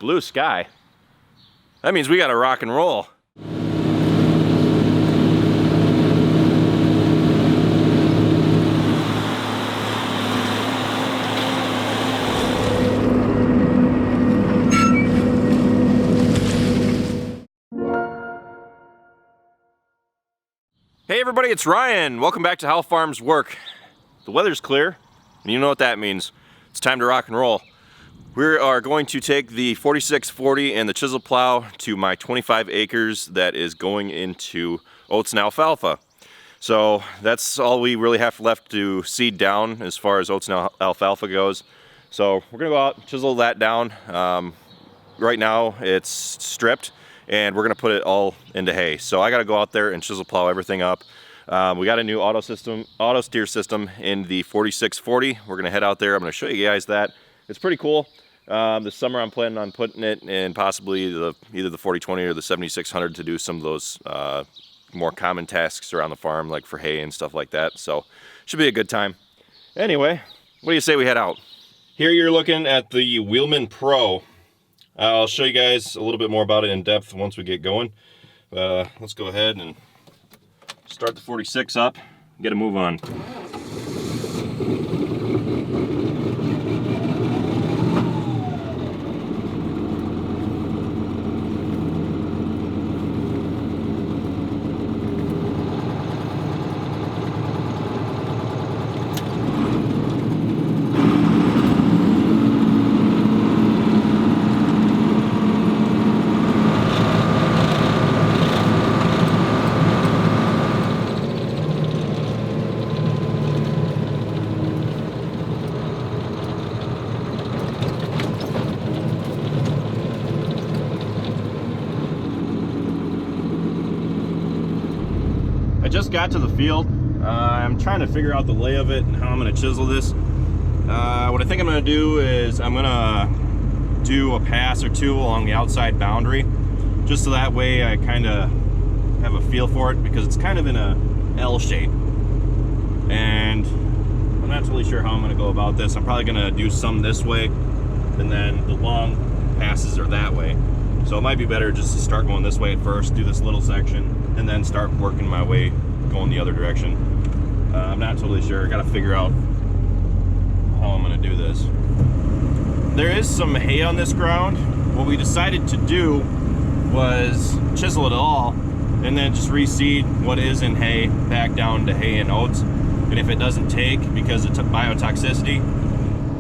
Blue sky. That means we gotta rock and roll. Hey everybody, it's Ryan. Welcome back to How Farms Work. The weather's clear, and you know what that means. It's time to rock and roll. We are going to take the 4640 and the chisel plow to my 25 acres that is going into oats and alfalfa. So that's all we really have left to seed down as far as oats and alfalfa goes. So we're gonna go out and chisel that down. Right now it's stripped, and we're gonna put it all into hay. So I gotta go out there and chisel plow everything up. We got a new auto steer system in the 4640. We're gonna head out there. I'm gonna show you guys that. It's pretty cool. This summer I'm planning on putting it in possibly either the 4020 or the 7600 to do some of those more common tasks around the farm, like for hay and stuff like that. So should be a good time. Anyway, what do you say we head out? Here you're looking at the Wheelman Pro. I'll show you guys a little bit more about it in depth once we get going. Let's go ahead and start the 46 up, get a move on. Just got to the field. I'm trying to figure out the lay of it and how I'm going to chisel this. What I think I'm going to do is I'm going to do a pass or two along the outside boundary, just so that way I kind of have a feel for it, because it's kind of in a L shape, and I'm not really sure how I'm going to go about this. I'm probably going to do some this way, and then the long passes are that way. So it might be better just to start going this way at first, do this little section, and then start working my way going the other direction. I'm not totally sure. I gotta figure out how I'm gonna do this. There is some hay on this ground. What we decided to do was chisel it all and then just reseed what is in hay back down to hay and oats. And if it doesn't take because of biotoxicity,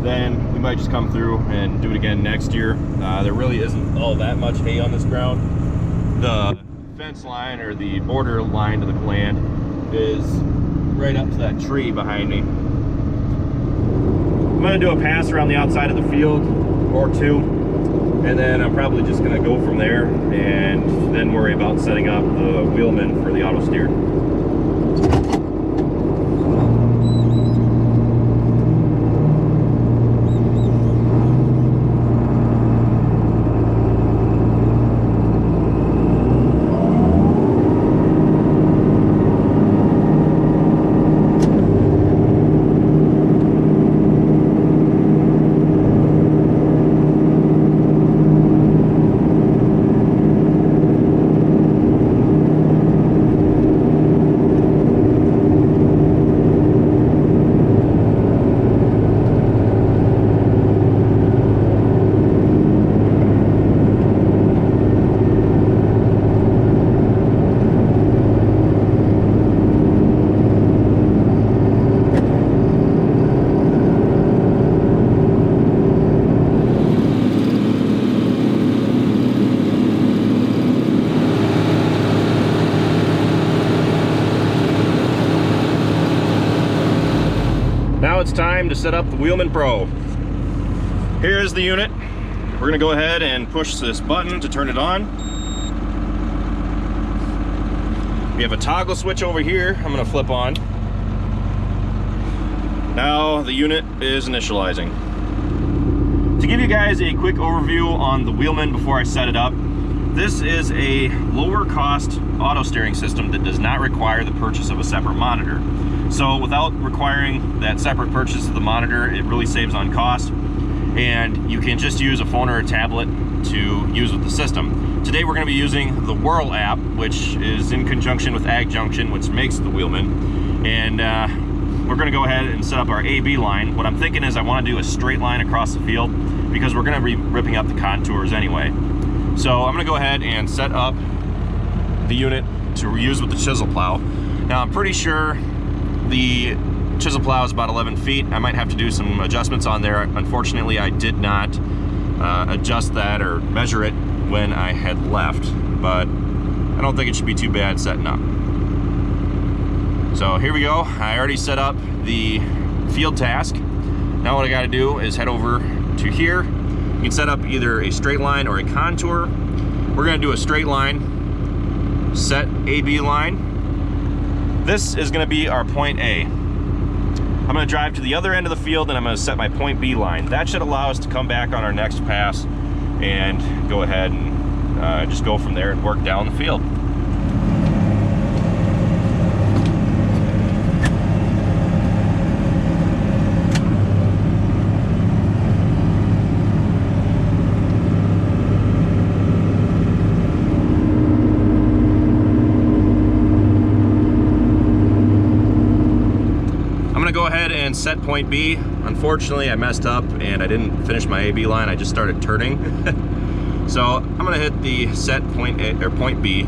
then we might just come through and do it again next year. There really isn't all that much hay on this ground. The fence line, or the border line to the land, is right up to that tree behind me. I'm gonna do a pass around the outside of the field or two, and then I'm probably just gonna go from there and then worry about setting up the Wheelman for the auto steer. Now it's time to set up the Wheelman Pro. Here's the unit. We're gonna go ahead and push this button to turn it on. We have a toggle switch over here I'm gonna flip on. Now the unit is initializing. To give you guys a quick overview on the Wheelman before I set it up, this is a lower cost auto steering system that does not require the purchase of a separate monitor. So without requiring that separate purchase of the monitor, it really saves on cost. and you can just use a phone or a tablet to use with the system. Today we're going to be using the Whirl app, which is in conjunction with Ag Junction, which makes the Wheelman, and we're going to go ahead and set up our AB line. What I'm thinking is I want to do a straight line across the field because we're going to be ripping up the contours anyway. So I'm going to go ahead and set up the unit to use with the chisel plow. Now I'm pretty sure the chisel plow is about 11 feet. I might have to do some adjustments on there. Unfortunately, I did not adjust that or measure it when I had left, but I don't think it should be too bad setting up. So here we go. I already set up the field task. Now what I got to do is head over to here. You can set up either a straight line or a contour. We're going to do a straight line, set AB line. This is going to be our point A. I'm going to drive to the other end of the field and I'm going to set my point B line. That should allow us to come back on our next pass and go ahead and just go from there and work down the field. Go ahead and set point B. Unfortunately, I messed up and I didn't finish my AB line. I just started turning. So I'm gonna hit the set point A or point B.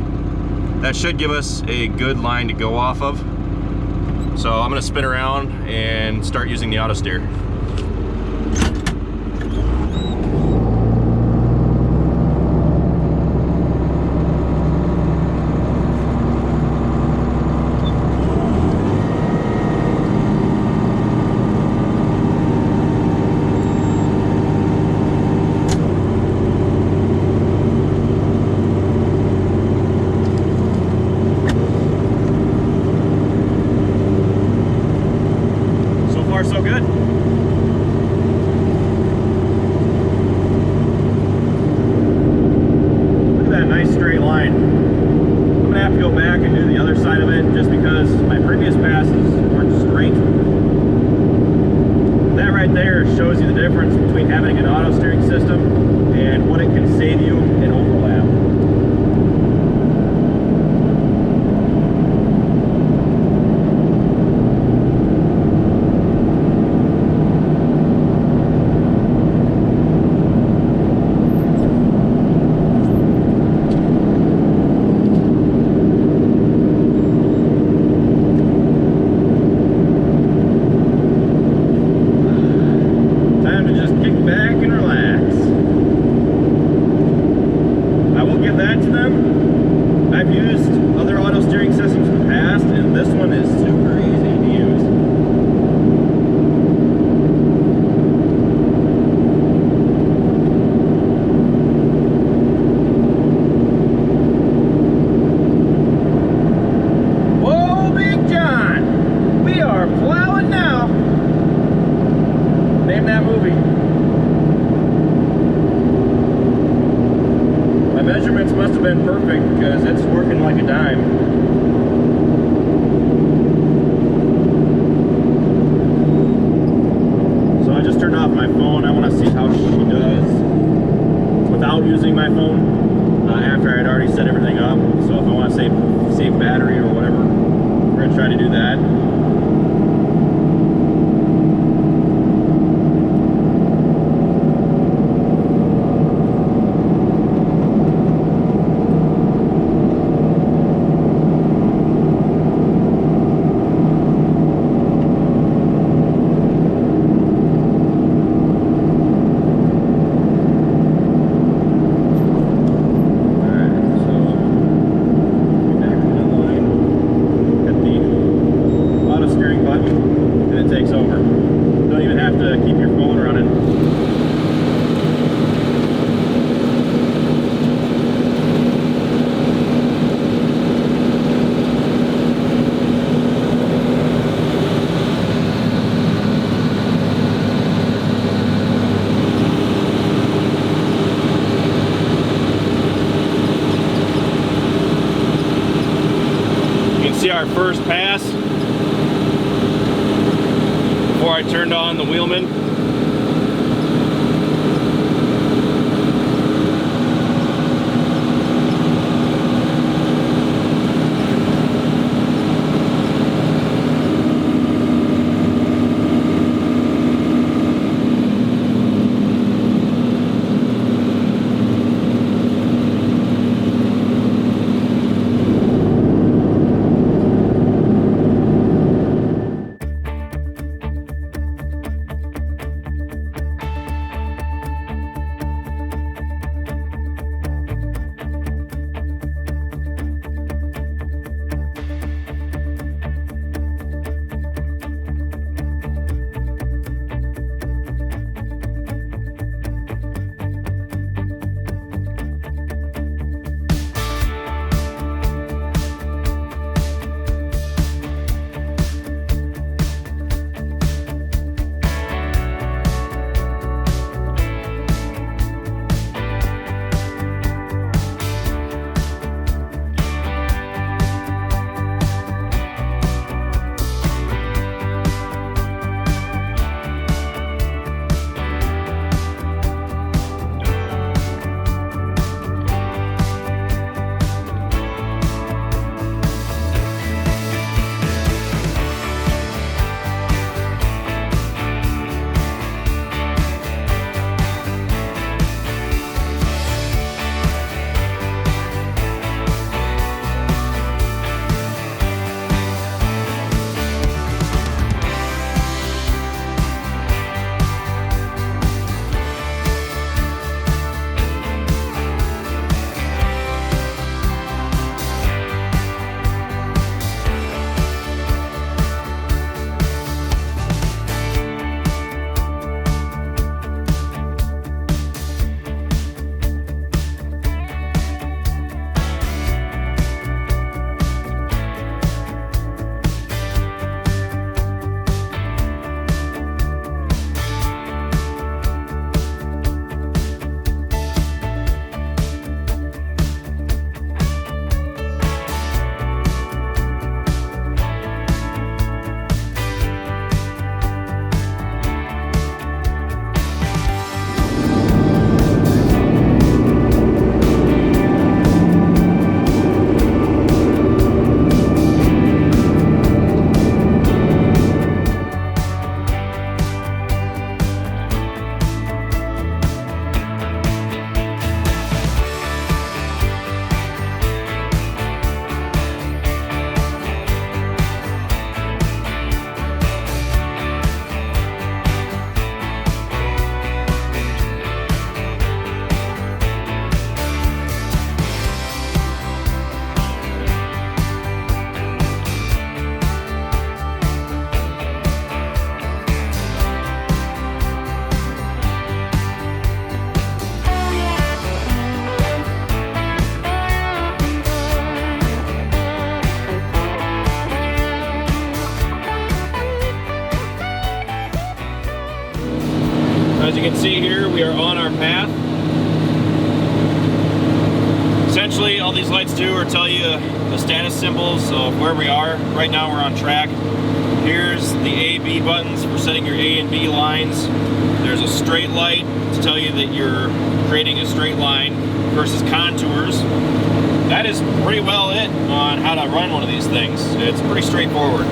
That should give us a good line to go off of. So I'm gonna spin around and start using the auto steer. So good. Look at that nice straight line. I'm gonna have to go back and do the other side of it just because my previous passes weren't straight. That right there shows you the difference between having an auto steering system and what it can save you in overlap. Must have been perfect because it's working like a dime. So I just turned off my phone. I want to see how she does without using my phone after I'd already set everything up. So if I want to save battery or whatever, we're going to try to do that. Our first pass before I turned on the Wheelman. you can see here, we are on our path. Essentially, all these lights do are tell you the status symbols of where we are. Right now we're on track. Here's the A, B buttons for setting your A and B lines. There's a straight light to tell you that you're creating a straight line versus contours. That is pretty well it on how to run one of these things. It's pretty straightforward.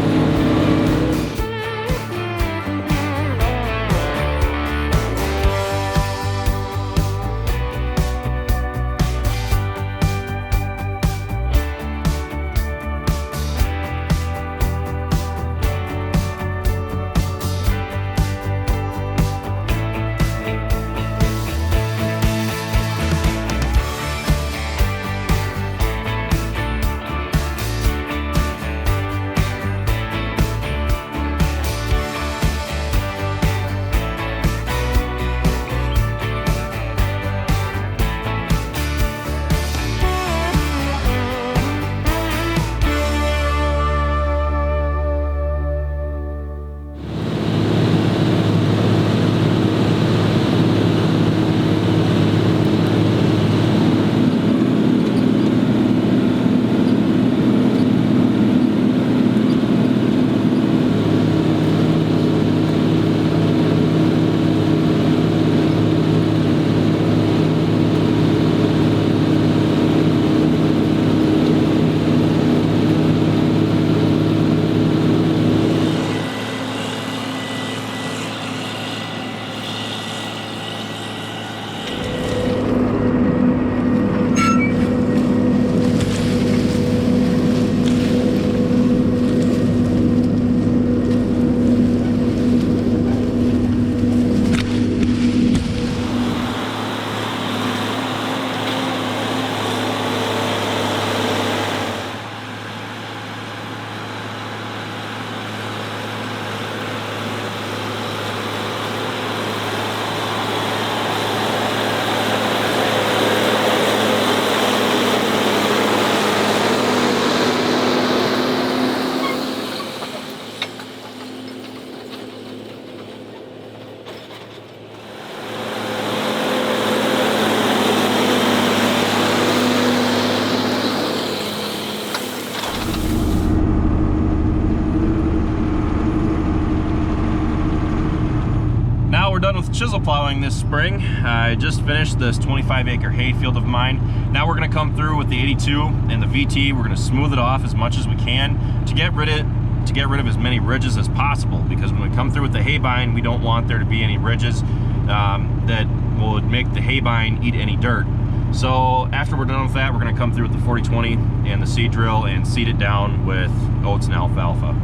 Done with chisel plowing this spring. I just finished this 25-acre hay field of mine. Now we're going to come through with the 82 and the VT. We're going to smooth it off as much as we can to get rid of as many ridges as possible, because when we come through with the haybine, we don't want there to be any ridges that will make the haybine eat any dirt. So after we're done with that, we're going to come through with the 40-20 and the seed drill and seed it down with oats and alfalfa.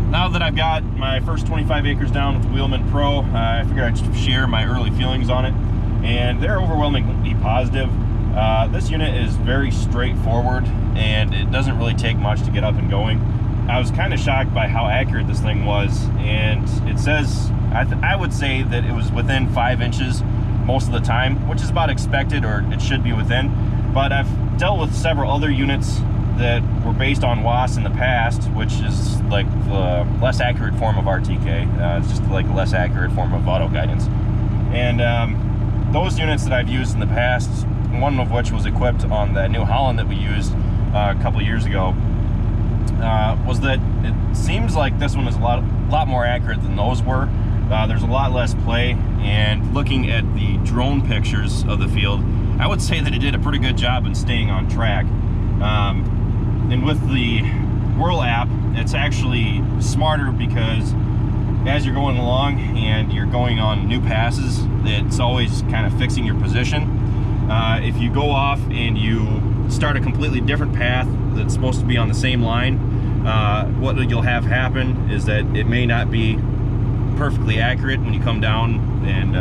Now that I've got my first 25 acres down with the Wheelman Pro, I figured I'd share my early feelings on it, and they're overwhelmingly positive. This unit is very straightforward, and it doesn't really take much to get up and going. I was kind of shocked by how accurate this thing was, and it says, I would say that it was within 5 inches most of the time, which is about expected, or it should be within. But I've dealt with several other units that were based on WAS in the past, which is like the less accurate form of RTK. It's just like a less accurate form of auto guidance. And those units that I've used in the past, one of which was equipped on the New Holland that we used a couple years ago, was that it seems like this one is a lot more accurate than those were. There's a lot less play, and looking at the drone pictures of the field, I would say that it did a pretty good job in staying on track. And with the Whirl app, it's actually smarter, because as you're going along and you're going on new passes, it's always kind of fixing your position. If you go off and you start a completely different path that's supposed to be on the same line, what you'll have happen is that it may not be perfectly accurate when you come down and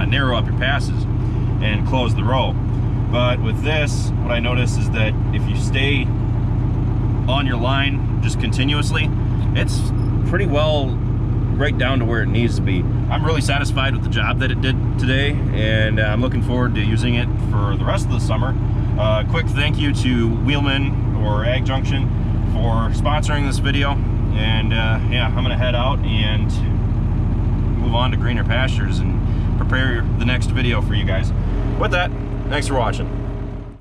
narrow up your passes and close the row. But with this, what I notice is that if you stay on your line just continuously, it's pretty well right down to where it needs to be. I'm really satisfied with the job that it did today, and I'm looking forward to using it for the rest of the summer. Quick thank you to Wheelman or Ag Junction for sponsoring this video, and yeah, I'm gonna head out and move on to greener pastures and prepare the next video for you guys. With that, thanks for watching.